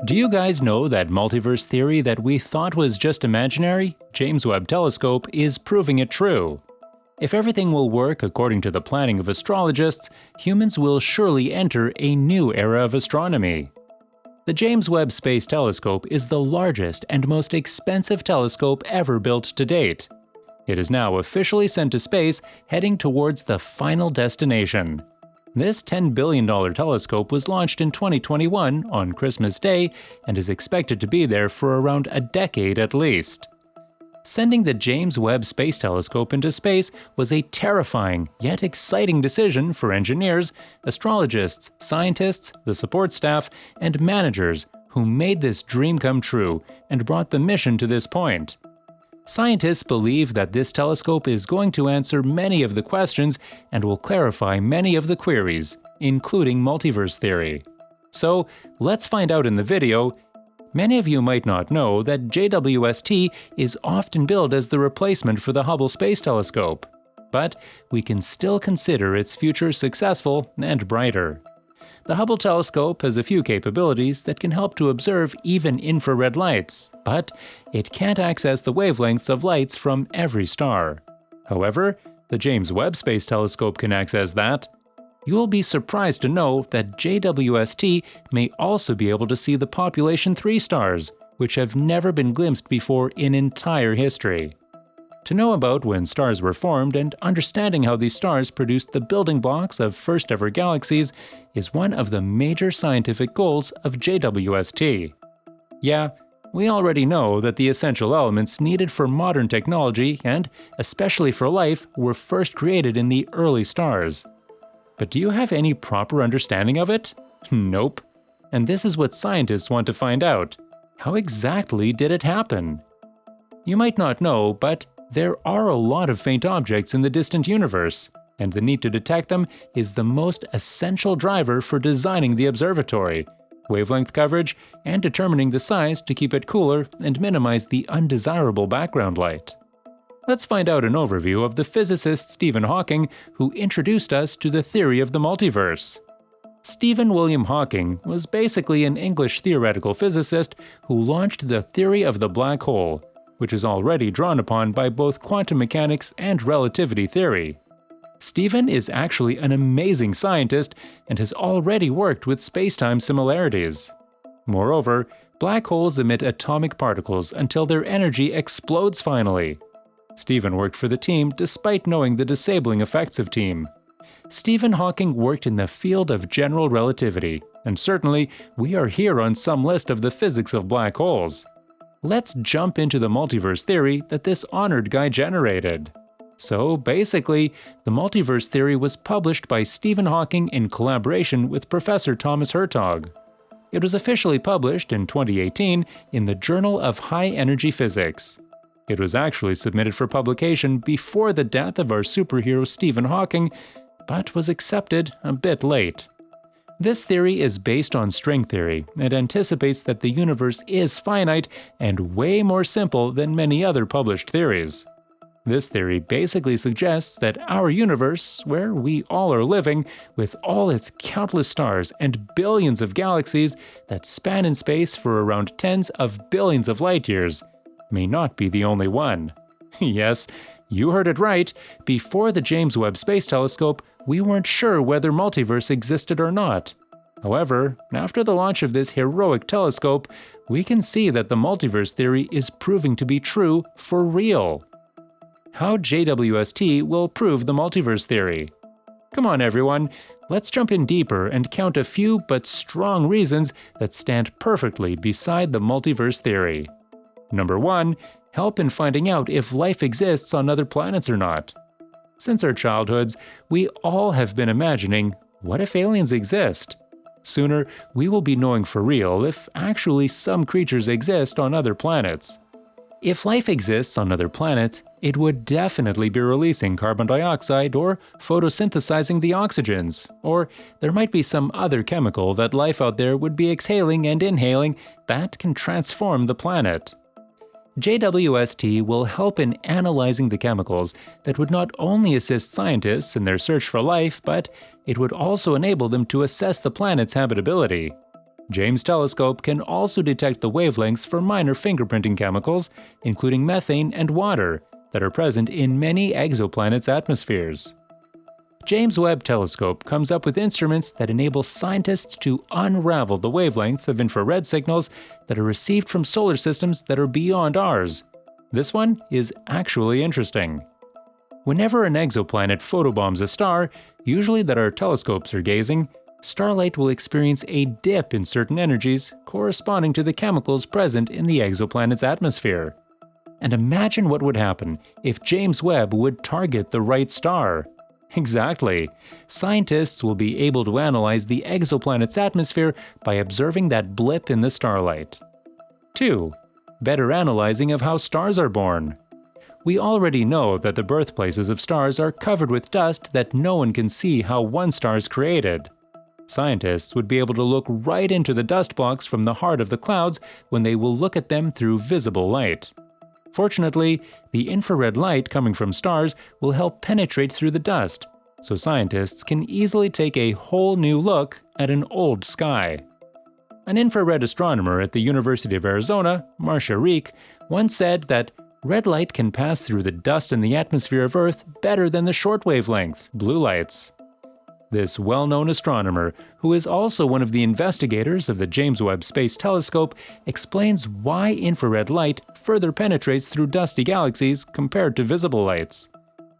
Do you guys know that multiverse theory that we thought was just imaginary? James Webb Telescope is proving it true. If everything will work according to the planning of astrologists, humans will surely enter a new era of astronomy. The James Webb Space Telescope is the largest and most expensive telescope ever built to date. It is now officially sent to space, heading towards the final destination. This $10 billion telescope was launched in 2021 on Christmas Day and is expected to be there for around a decade at least. Sending the James Webb Space Telescope into space was a terrifying yet exciting decision for engineers, astrologists, scientists, the support staff, and managers who made this dream come true and brought the mission to this point. Scientists believe that this telescope is going to answer many of the questions and will clarify many of the queries, including multiverse theory. So, let's find out in the video. Many of you might not know that JWST is often billed as the replacement for the Hubble Space Telescope, but we can still consider its future successful and brighter. The Hubble telescope has a few capabilities that can help to observe even infrared lights, but it can't access the wavelengths of lights from every star. However, the James Webb Space Telescope can access that. You'll be surprised to know that JWST may also be able to see the population 3 stars, which have never been glimpsed before in entire history. To know about when stars were formed and understanding how these stars produced the building blocks of first-ever galaxies is one of the major scientific goals of JWST. Yeah, we already know that the essential elements needed for modern technology and especially for life were first created in the early stars. But do you have any proper understanding of it? Nope. And this is what scientists want to find out. How exactly did it happen? You might not know, but there are a lot of faint objects in the distant universe, and the need to detect them is the most essential driver for designing the observatory, wavelength coverage, and determining the size to keep it cooler and minimize the undesirable background light. Let's find out an overview of the physicist Stephen Hawking, who introduced us to the theory of the multiverse. Stephen William Hawking was basically an English theoretical physicist who launched the theory of the black hole, which is already drawn upon by both quantum mechanics and relativity theory. Stephen is actually an amazing scientist and has already worked with space-time similarities. Moreover, black holes emit atomic particles until their energy explodes finally. Stephen worked for the team despite knowing the disabling effects of TEAM. Stephen Hawking worked in the field of general relativity, and certainly we are here on some list of the physics of black holes. Let's jump into the multiverse theory that this honored guy generated. So basically, the multiverse theory was published by Stephen Hawking in collaboration with Professor Thomas Hertog. It was officially published in 2018 in the Journal of High Energy Physics. It was actually submitted for publication before the death of our superhero Stephen Hawking, but was accepted a bit late. This theory is based on string theory and anticipates that the universe is finite and way more simple than many other published theories. This theory basically suggests that our universe, where we all are living, with all its countless stars and billions of galaxies that span in space for around tens of billions of light years, may not be the only one. Yes, you heard it right. Before the James Webb Space Telescope, we weren't sure whether multiverse existed or not. However, after the launch of this heroic telescope, we can see that the multiverse theory is proving to be true for real. How JWST will prove the multiverse theory? Come on everyone, let's jump in deeper and count a few but strong reasons that stand perfectly beside the multiverse theory. Number 1. Help in finding out if life exists on other planets or not. Since our childhoods, we all have been imagining, what if aliens exist? Sooner, we will be knowing for real if actually some creatures exist on other planets. If life exists on other planets, it would definitely be releasing carbon dioxide or photosynthesizing the oxygens, or there might be some other chemical that life out there would be exhaling and inhaling that can transform the planet. JWST will help in analyzing the chemicals that would not only assist scientists in their search for life, but it would also enable them to assess the planet's habitability. James Telescope can also detect the wavelengths for minor fingerprinting chemicals, including methane and water, that are present in many exoplanets' atmospheres. James Webb Telescope comes up with instruments that enable scientists to unravel the wavelengths of infrared signals that are received from solar systems that are beyond ours. This one is actually interesting. Whenever an exoplanet photobombs a star, usually that our telescopes are gazing, starlight will experience a dip in certain energies corresponding to the chemicals present in the exoplanet's atmosphere. And imagine what would happen if James Webb would target the right star. Exactly. Scientists will be able to analyze the exoplanet's atmosphere by observing that blip in the starlight. 2. Better analyzing of how stars are born. We already know that the birthplaces of stars are covered with dust that no one can see how one star is created. Scientists would be able to look right into the dust blocks from the heart of the clouds when they will look at them through visible light. Fortunately, the infrared light coming from stars will help penetrate through the dust, so scientists can easily take a whole new look at an old sky. An infrared astronomer at the University of Arizona, Marcia Reek, once said that red light can pass through the dust in the atmosphere of Earth better than the short wavelengths, blue lights. This well-known astronomer, who is also one of the investigators of the James Webb Space Telescope, explains why infrared light further penetrates through dusty galaxies compared to visible lights.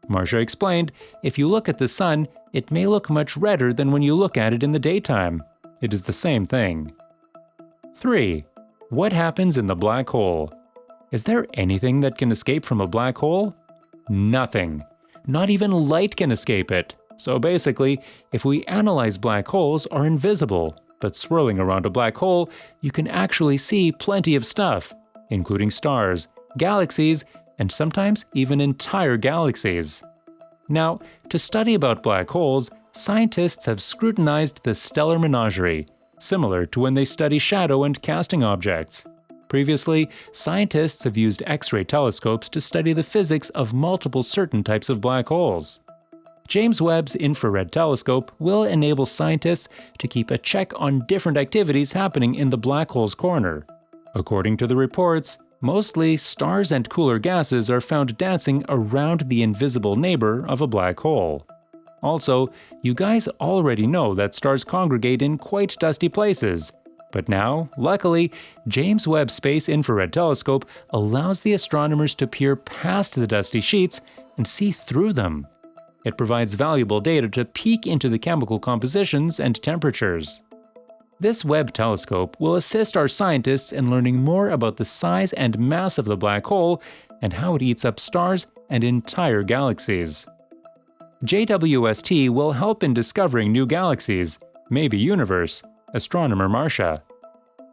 Marcia explained, if you look at the sun, it may look much redder than when you look at it in the daytime. It is the same thing. 3. What happens in the black hole? Is there anything that can escape from a black hole? Nothing. Not even light can escape it. So basically, if we analyze black holes are invisible, but swirling around a black hole, you can actually see plenty of stuff, including stars, galaxies, and sometimes even entire galaxies. Now, to study about black holes, scientists have scrutinized the stellar menagerie, similar to when they study shadow and casting objects. Previously, scientists have used X-ray telescopes to study the physics of multiple certain types of black holes. James Webb's infrared telescope will enable scientists to keep a check on different activities happening in the black hole's corner. According to the reports, mostly stars and cooler gases are found dancing around the invisible neighbor of a black hole. Also, you guys already know that stars congregate in quite dusty places. But now, luckily, James Webb Space Infrared Telescope allows the astronomers to peer past the dusty sheets and see through them. It provides valuable data to peek into the chemical compositions and temperatures. This Webb telescope will assist our scientists in learning more about the size and mass of the black hole and how it eats up stars and entire galaxies. JWST will help in discovering new galaxies, maybe universe, astronomer Marcia.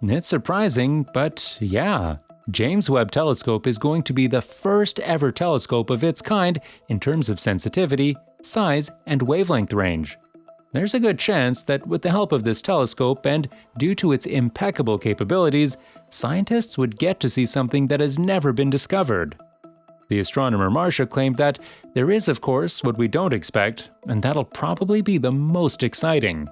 It's surprising, but yeah. James Webb Telescope is going to be the first ever telescope of its kind in terms of sensitivity, size, and wavelength range. There's a good chance that with the help of this telescope and due to its impeccable capabilities, scientists would get to see something that has never been discovered. The astronomer Marcia claimed that there is, of course, what we don't expect, and that'll probably be the most exciting.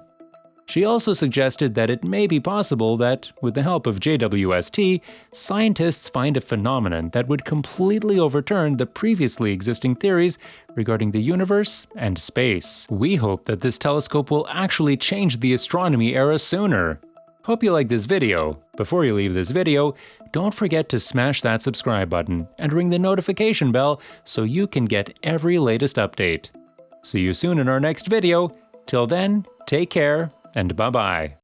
She also suggested that it may be possible that, with the help of JWST, scientists find a phenomenon that would completely overturn the previously existing theories regarding the universe and space. We hope that this telescope will actually change the astronomy era sooner. Hope you like this video. Before you leave this video, don't forget to smash that subscribe button and ring the notification bell so you can get every latest update. See you soon in our next video. Till then, take care and bye-bye.